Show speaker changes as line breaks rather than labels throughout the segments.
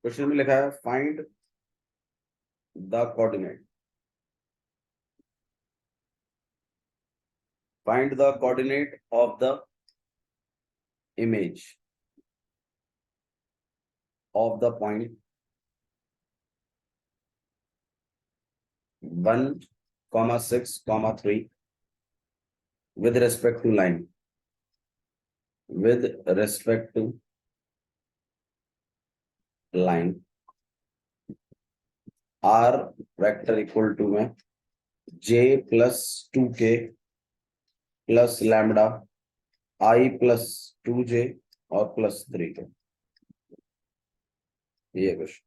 Question में लिखा है find the coordinate, find the coordinate of the image of the point 1, 6, 3 with respect to line, with respect to line r vector equal to में j plus 2k plus lambda I plus 2j और plus 3k। ये question,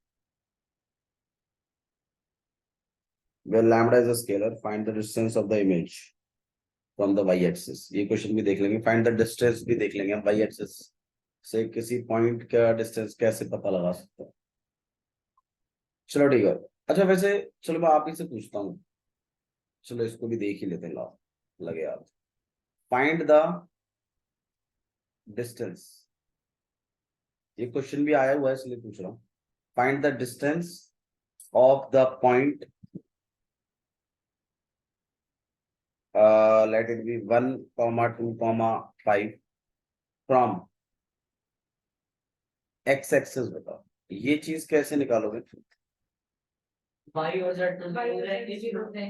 where lambda is a scalar, find the distance of the image from the y-axis। ये question भी देख लेंगे, find the distance भी देख लेंगे हम y-axis से किसी पॉइंट का डिस्टेंस कैसे पता लगा सकते हैं। चलो ठीक है। अच्छा वैसे चलो मैं आप ही से पूछता हूँ, चलो इसको भी देख ही लेते हैं, लाओ लगे आप। फाइंड द डिस्टेंस, ये क्वेश्चन भी आया हुआ है इसलिए पूछ रहा हूँ। Find the distance of the point let it be 1, 2, 5 from x axis. बताओ ये चीज कैसे निकालोगे?
y और z तो जीरो है।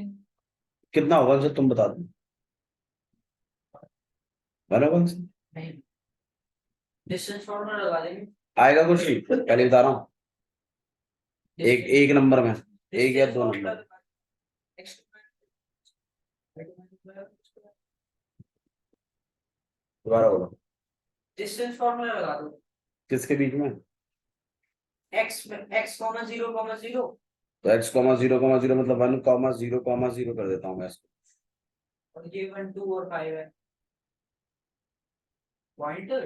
कितना होगा सर तुम बता दो। बराबर से
डिस्टेंस फॉर्मूला लगा देंगे,
आएगा कुछ नहीं, पहले बता रहा हूँ। एक नंबर में, एक या दो नंबर। दोबारा बोलो।
डिस्टेंस फॉर्मूला लगा दो
किसके बीच में?
x 0,0
तो x, 0,0 मतलब 1, 0,0 कर देता हूँ मैं इसको।
और ये 1, 2 और 5 है पॉइंटर।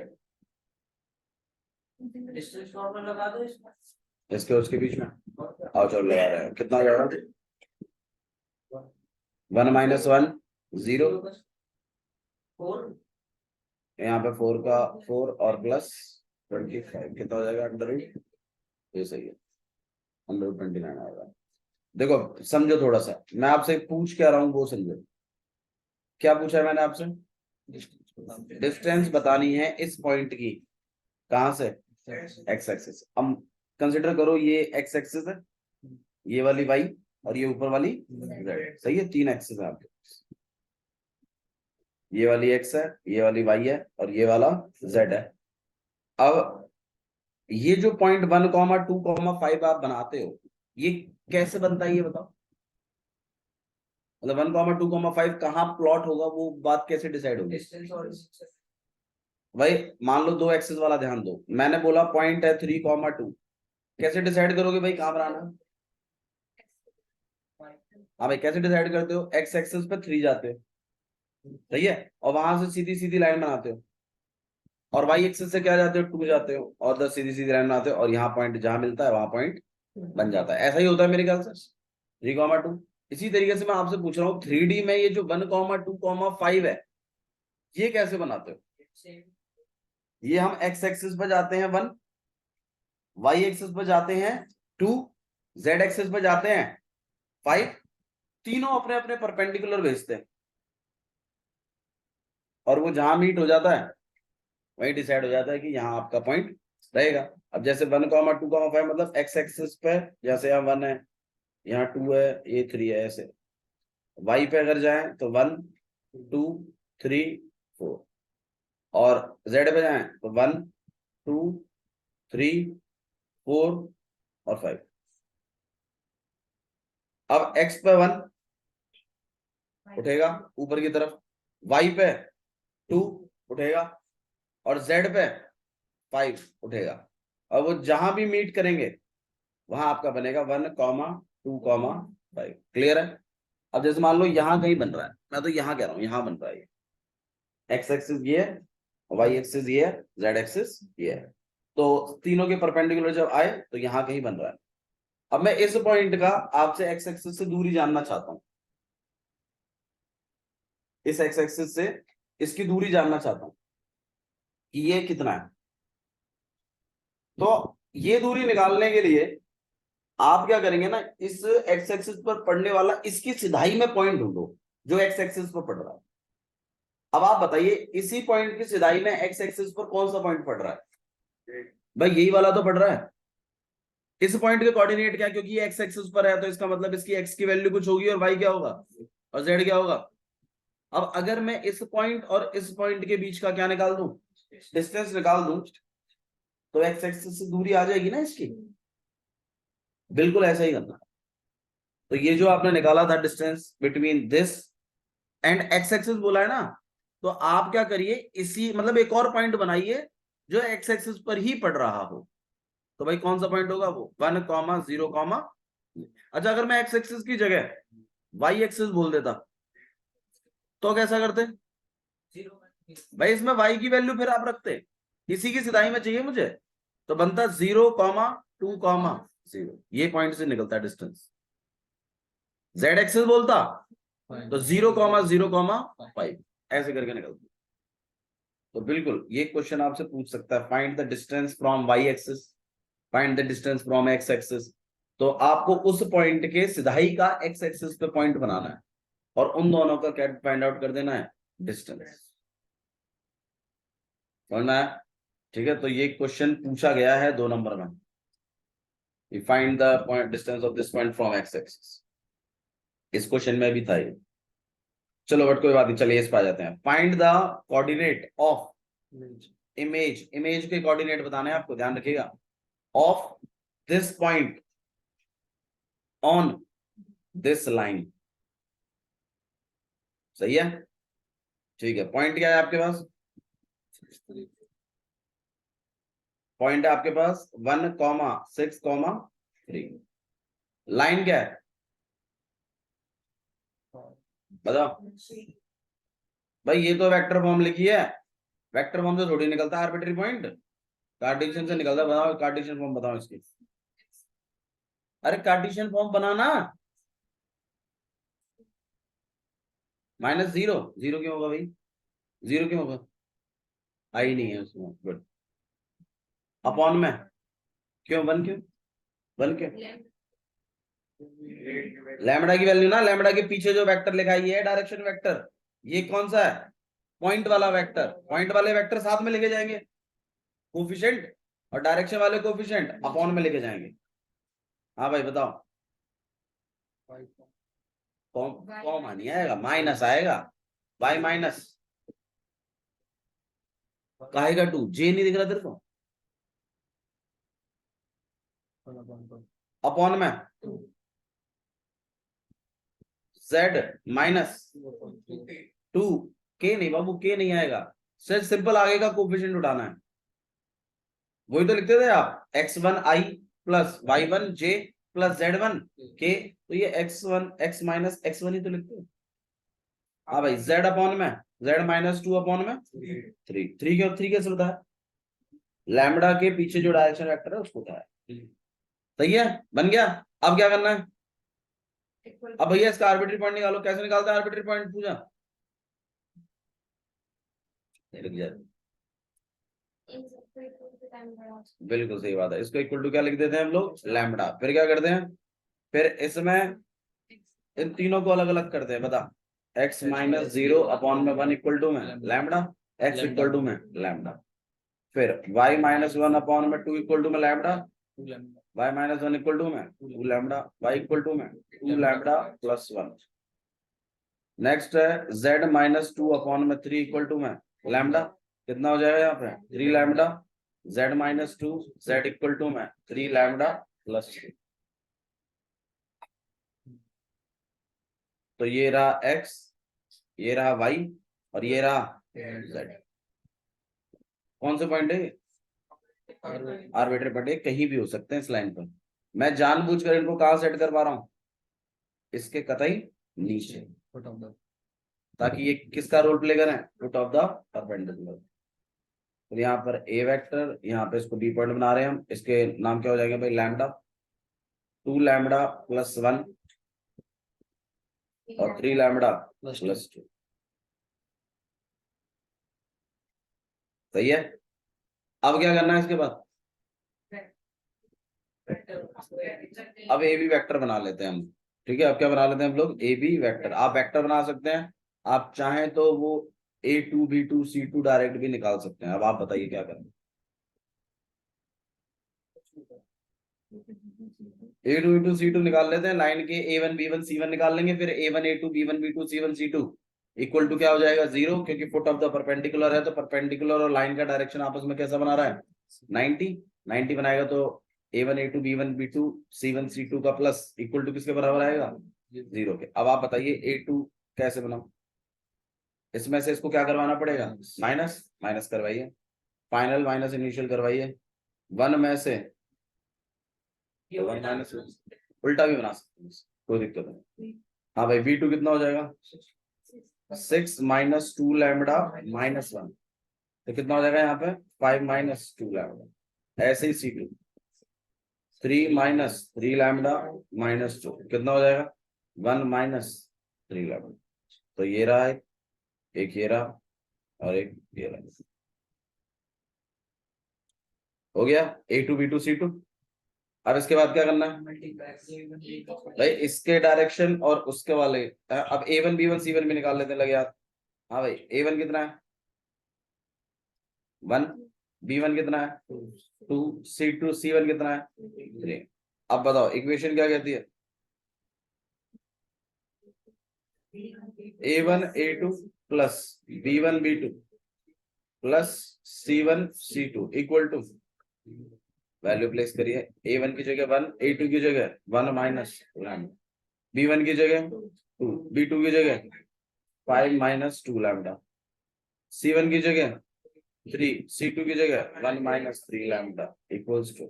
डिस्टेंस फॉर्मूला लगा दो इसमें,
इसके उसके बीच में। आओ चलो लगा रहे हैं, कितना जाएगा? 1 - 1 0,
4
यहाँ पे 4 का 4 और प्लस 25 कितना हो जाएगा? √। ये सही है, 129 आएगा। देखो समझो थोड़ा सा, मैं आपसे पूछ क्या रहा हूँ वो समझो। क्या पूछा है मैंने आपसे? डिस्टेंस बतानी है इस पॉइंट की, कहां से? X axis. अब कंसिडर करो ये एक्स एक्सिस है, ये वाली वाई और ये ऊपर वाली जेड। सही है, 3 एक्सिस है आपके पास। ये वाली एक्स है, ये वाली वाई है और ये वाला जेड है। अब ये जो पॉइंट 1, 2, 5 आप बनाते हो, ये कैसे बनता है ये बताओ। मतलब 1, 2, 5 कहाँ प्लॉट होगा, वो बात कैसे डिसाइड होगी?
डिस्टेंस और
भाई मान लो 2 एक्सिस वाला ध्यान दो, मैंने बोला पॉइंट है 3, 2, कैसे डिसाइड करोगे भाई कहां बनाना? हाँ भाई कैसे डिसाइड करते हो? एक्स एक्सिस पे 3 जाते हो, सही है, और वहां से सीधी सीधी लाइन बनाते हो, और वाई एक्सिस से क्या जाते हो? 2 जाते हो और 10 सीधी सीधी लाइन बनाते हो, और यहाँ पॉइंट जहां मिलता है वहां पॉइंट बन जाता है। ऐसा ही होता है मेरे ख्याल से 3, 2। इसी तरीके से मैं आपसे पूछ रहा हूँ 3D में ये जो 1, 2, 5 है, ये कैसे बनाते हो? ये हम एक्स एक्सिस पर जाते हैं 1, वाई एक्सिस पर जाते हैं 2, जेड एक्सिस पर जाते हैं 5, तीनों अपने अपने परपेंडिकुलर भेजते हैं, और वो जहां मीट हो जाता है वही डिसाइड हो जाता है कि यहाँ आपका पॉइंट रहेगा। अब जैसे 1, 2, 5 मतलब एक्स एक्सिस पे, जैसे यहाँ 1 है, यहाँ 2 है, ये 3 है, ऐसे। वाई पे अगर जाए तो 1, 2, 3, 4, और जेड पे जाए तो 1, 2, 3, 4 और 5। अब एक्स पे 1 उठेगा ऊपर की तरफ, वाई पे 2 उठेगा और जेड पे 5 उठेगा। और वो जहां भी मीट करेंगे वहां आपका बनेगा 1, 2, 5। क्लियर है? अब जैसे मान लो यहां कहीं बन रहा है, मैं तो यहां कह रहा हूं यहां बन रहा है, एक्स एक्सिस ये है, वाई एक्सिस ये है, जेड एक्सिस ये है, तो तीनों के परपेंडिकुलर जब आए तो यहां कहीं बन रहा है। अब मैं इस पॉइंट का आपसे एक्स एक्सिस से दूरी जानना चाहता हूं, इस एक्स एक्सिस से इसकी दूरी जानना चाहता हूं कि ये कितना है। तो ये दूरी निकालने के लिए आप क्या करेंगे ना, इस एक्स एक्सिस पर पड़ने वाला इसकी सिधाई में पॉइंट ढूंढो जो एक्स एक्सिस पर पड़ रहा है। अब आप बताइए इसी पॉइंट की सिधाई में एक्स एक्सिस पर कौन सा पॉइंट पड़ रहा है? भाई यही वाला तो पड़ रहा है। इस पॉइंट के कोऑर्डिनेट क्या, क्योंकि ये एक्स एक्सिस पर है तो इसका मतलब इसकी एक्स की वैल्यू कुछ होगी और वाई क्या होगा और जेड क्या होगा। अब अगर मैं इस पॉइंट और इस पॉइंट के बीच का क्या निकाल दूं, डिस्टेंस निकाल दूं, तो एक्स एक्सिस से दूरी आ जाएगी ना इसकी। बिल्कुल ऐसा ही करना। तो ये जो आपने निकाला था distance between this and x axis बोला है ना, तो आप क्या करिए इसी मतलब एक और पॉइंट बनाइए जो एक्स एक्सिस पर ही पड़ रहा हो। तो भाई कौन सा पॉइंट होगा वो 1,0, अच्छा अगर मैं एक्स एक्सिस की जगह वाई एक्सिस बोल देता तो कैसा करते? भाई इसमें वाई की वैल्यू फिर आप रखते, इसी की सिधाई में चाहिए मुझे, तो बनता 0,2,0, ये पॉइंट से निकलता है डिस्टेंस। जेड एक्सिस बोलता तो 0,0,5 ऐसे करके निकलता। तो बिल्कुल ये क्वेश्चन आपसे पूछ सकता है, find the distance from Y axis, find the distance from X axis. तो आपको उस पॉइंट के सिधाई का एक्स एक्सिस पे पॉइंट बनाना है और उन दोनों का क्या फाइंड आउट कर देना है, डिस्टेंस। समझना है? ठीक है, तो ये क्वेश्चन पूछा गया है 2 नंबर में, find the point distance of this point from X axis. इस क्वेश्चन में भी था ये। चलो बट कोई बात नहीं, चलिए इस पर आ जाते हैं। Find the coordinate of image, image के कोऑर्डिनेट बताने हैं आपको, ध्यान रखिएगा, of this point on this line. सही है? ठीक है, पॉइंट क्या है आपके पास? पॉइंट है आपके पास 1,6,3। लाइन क्या है बताओ? भाई ये तो वेक्टर फॉर्म लिखी है, वेक्टर फॉर्म से थोड़ी निकलता है आर्बिट्री पॉइंट, कार्टेशियन से निकलता है। बताओ कार्टेशियन फॉर्म बताओ इसकी। अरे कार्टेशियन फॉर्म बनाना। -0, 0 क्यों होगा भाई? 0 क्यों होगा? आई नहीं है उसमें, गुड। अपॉन में क्यों 1 क्यों? 1 क्यों? लैम्बडा की वैल्यू ना, लैम्बडा के पीछे जो वेक्टर लिखा है ये है डायरेक्शन वेक्टर। ये कौन सा है? पॉइंट वाला वेक्टर। पॉइंट वाले वेक्टर साथ में लेके जाएंगे कोफिशिएंट, और डायरेक्शन वाले कोफिशिएंट अपॉन में लेके जाएंगे। हाँ भाई बताओ। कॉमा नहीं आएगा, माइनस आएगा। वाई माइनस काहेगा 2, जे नहीं दिख रहा तेरे को? अपॉन में z माइनस 2, के नहीं बाबू, के नहीं आएगा, सिर्फ सिंपल आगे का कोफिशिएंट उठाना है। वही तो लिखते थे आप, x1i plus y1 j plus z1 k, तो ये x1 x माइनस x1 ही तो लिखते हो। हाँ भाई z अपॉन में z माइनस 2 अपॉन में 3 क्यों 3 कैसे बताया? लैम्बडा के पीछे जो डायरेक्शन वेक्टर है उसको बताया। सही है, बन गया। अब क्या करना है? अब भैया इसका आर्बिट्री पॉइंट निकालो। कैसे निकालता है आर्बिट्री पॉइंट? पूछा रुक जा। बिल्कुल सही बात है, इसको इक्वल टू क्या लिख देते हैं हम लोग, लैम्बडा। फिर क्या करते हैं, फिर इसमें इन तीनों को अलग अलग करते हैं। बता, x माइनस 0 अपॉन में 1 इक्वल टू में लैम्बडा, x इक्वल टू में लैम्बडा। फिर y माइनस 1 अपॉन में 2 इक्वल टू में lambda, y minus 1 equal to में 2 लैम्बडा, y इक्वल टू में 2 लैम्बडा प्लस 1। नेक्स्ट है z माइनस 2 अपॉन में 3 इक्वल टू में लैम्बडा। कितना हो जाएगा यहाँ पे 3 lambda, z minus 2 z equal to में 3 लैम्बडा प्लस 2। तो ये रहा x, ये रहा y और ये रहा z। कौन से पॉइंट है? आर्बिट्री पॉइंट है, कहीं भी हो सकते हैं इस लाइन पर। मैं जानबूझकर इनको कहां सेट कर पा रहा हूं, इसके कतई नीचे, ताकि ये किसका रोल प्ले करें, फुट ऑफ द परपेंडिकुलर। तो यहाँ पर ए वेक्टर, यहाँ पे इसको बी पॉइंट बना रहे हैं हम, इसके नाम क्या हो जाएंगे भाई, लैम्बडा, 2 लैम्बडा प्लस 1 और 3 लैम्बडा प्लस 2। सही है? अब क्या करना है इसके बाद, अब ए बी वेक्टर बना लेते हैं हम। ठीक है, अब क्या बना लेते हैं हम लोग, ए बी वेक्टर। आप वेक्टर बना सकते हैं, आप चाहें तो वो A2 B2 C2 डायरेक्ट भी निकाल सकते हैं। अब आप बताइए क्या करें। A2 B2 C2 निकाल लेते हैं, लाइन के A1 B1 C1 निकाल लेंगे, फिर A1 A2 B1 B2 C1 C2 equal to क्या हो जाएगा, 0, क्योंकि फुट ऑफ द परपेंडिकुलर है, तो परपेंडिकुलर और लाइन का डायरेक्शन आपस में कैसा बना रहा है, 90। 90 बनाएगा तो A1 A2 B1 B2 C1 C2 का प्लस इक्वल टू किसके बराबर आएगा, 0 के। अब आप बताइए A2 कैसे बनाओ, इसमें से इसको क्या करवाना पड़ेगा, माइनस। माइनस करवाइए, फाइनल माइनस इनिशियल करवाइए, 1 में से 1 माइनस, उल्टा भी बना सकते हैं, कोई दिक्कत नहीं। हाँ भाई, V2 कितना हो जाएगा, 6 माइनस 2 लैम्बडा माइनस 1, तो कितना हो जाएगा यहाँ पे 5 माइनस 2 लैम्बडा। ऐसे ही C2 3 माइनस 3 लैम्बडा माइनस 2, कितना हो जाएगा 1 माइनस 3 लैम्बडा। तो ये रहा एक ये रहा और एक ये रहा, हो गया A2 B2 C2। अब इसके बाद क्या करना है भाई, इसके डायरेक्शन और उसके वाले, अब A1 B1 C1 भी निकाल लेते हैं लगे यार। हाँ भाई, A1 कितना है 1, B1 कितना है 2, C1 कितना है 3। अब बताओ इक्वेशन क्या कहती है, A1 A2 plus B1 B2 plus C1 C2 equal to, value place करिए, A1 की जगह 1, A2 की जगह 1 माइनस, B1 की जगह 2, B2 की जगह 5 माइनस 2 लैम्बडा, C1 की जगह 3, C2 की जगह 1 माइनस 3 लैम्बडा इक्वल्स टू।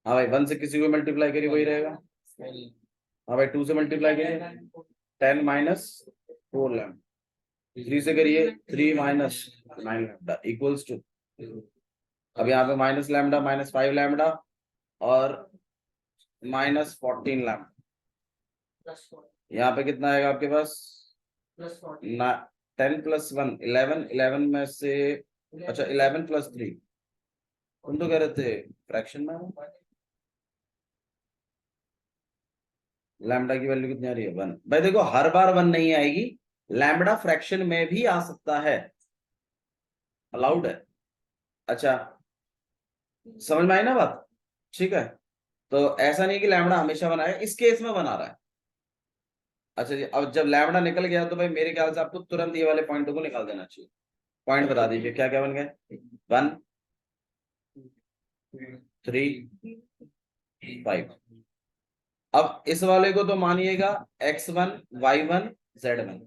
हाँ भाई, 1 से किसी को मल्टीप्लाई करिए वही रहेगा। हाँ भाई, 2 से मल्टीप्लाई करिए 10 माइनस 4 लैम्बडा, 3 से करिए 3 माइनस 9 लैम्बडा इक्वल्स टू। अब यहाँ पे माइनस लैम्बडा माइनस 5 लैम्बडा और माइनस 14 लैम्बडा, यहाँ पे कितना आएगा आपके पास, 10 प्लस 1 11, 11 में से, अच्छा 11 प्लस 3, तुम तो कह रहे थे फ्रैक्शन में लैम्बडा की वैल्यू कितनी आ रही है 1। भाई देखो, हर बार 1 नहीं आएगी, लैम्बडा फ्रैक्शन में भी आ सकता है, अलाउड है। अच्छा, समझ में आई ना बात, ठीक है। तो ऐसा नहीं कि लैम्बडा हमेशा बना है, इस केस में बना रहा है। अच्छा जी, अब जब लैम्बडा निकल गया तो भाई मेरे ख्याल से आपको तुरंत ये वाले पॉइंटों को निकाल देना चाहिए। पॉइंट बता दीजिए क्या क्या बन गए, 1 3 5। अब इस वाले को तो मानिएगा x1 y1 z1,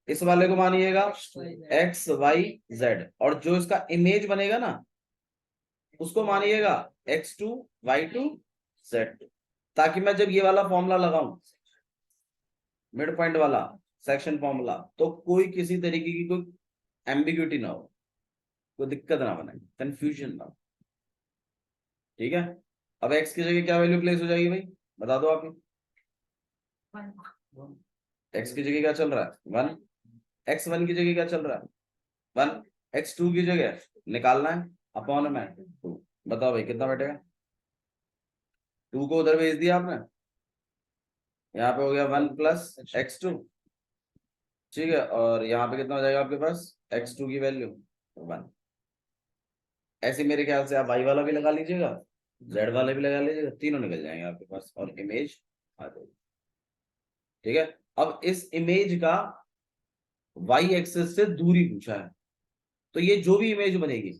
इस वाले को मानिएगा x y z, और जो इसका इमेज बनेगा ना उसको मानिएगा x2 y2 z2, ताकि मैं जब ये वाला फॉर्मूला लगाऊं, मिड पॉइंट वाला सेक्शन फॉर्मूला, तो कोई किसी तरीके की कोई एम्बिग्यूटी ना हो, कोई दिक्कत ना बने, कंफ्यूजन ना हो। ठीक है, अब x की जगह क्या वैल्यू प्लेस हो जाएगी भाई, बता दो आप। x की जगह क्या चल रहा है 1, x1 की जगह क्या चल रहा है 1, x2 की जगह निकालना है अपॉन में 2। बताओ भाई कितना बैठेगा, 2 को उधर भेज दिया आपने, यहाँ पे हो गया 1 प्लस x2, ठीक है, और यहाँ पे कितना हो जाएगा आपके पास x2 की वैल्यू 1। ऐसे मेरे ख्याल से आप y वाला भी लगा लीजिएगा, z वाला भी लगा लीजिएगा, तीनों निकल जाएंगे आपके पास और इमेज आ जाएगी। ठीक है, अब इस इमेज का y एक्सिस से दूरी पूछा है, तो ये जो भी इमेज बनेगी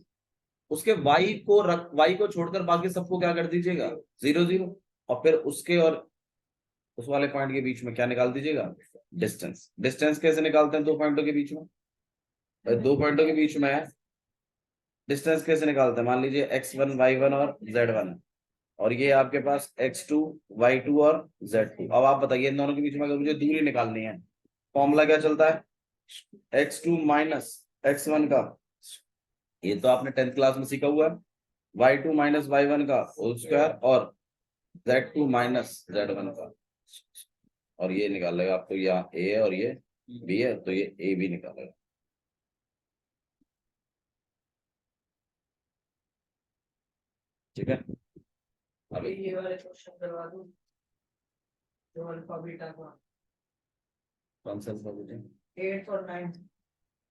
उसके y को छोड़कर बाकी सबको क्या कर दीजिएगा 0 0, और फिर उसके और उस वाले पॉइंट के बीच में क्या निकाल दीजिएगा, डिस्टेंस। डिस्टेंस कैसे निकालते हैं दो पॉइंटों के बीच में, दो पॉइंटों के बीच में डिस्टेंस कैसे निकालते हैं, मान लीजिए x1 y1 और z1, और ये आपके पास x2 y2 और z2। अब आप बताइए इन दोनों के बीच में अगर मुझे दूरी निकालनी है, फॉर्मूला क्या चलता है x2 माइनस x1 का, ये तो आपने 10th क्लास में सीखा हुआ है, y2 माइनस y1 का होल स्क्वायर और z2 माइनस z1 का, और ये निकालेगा आपको, यहाँ a है और ये b है, तो ये a b निकालेगा। ठीक है,
अभी ये वाले क्वेश्चन करवा दूं जो अल्फा बीटा का
कौन सा alphabet है?
8th और 9th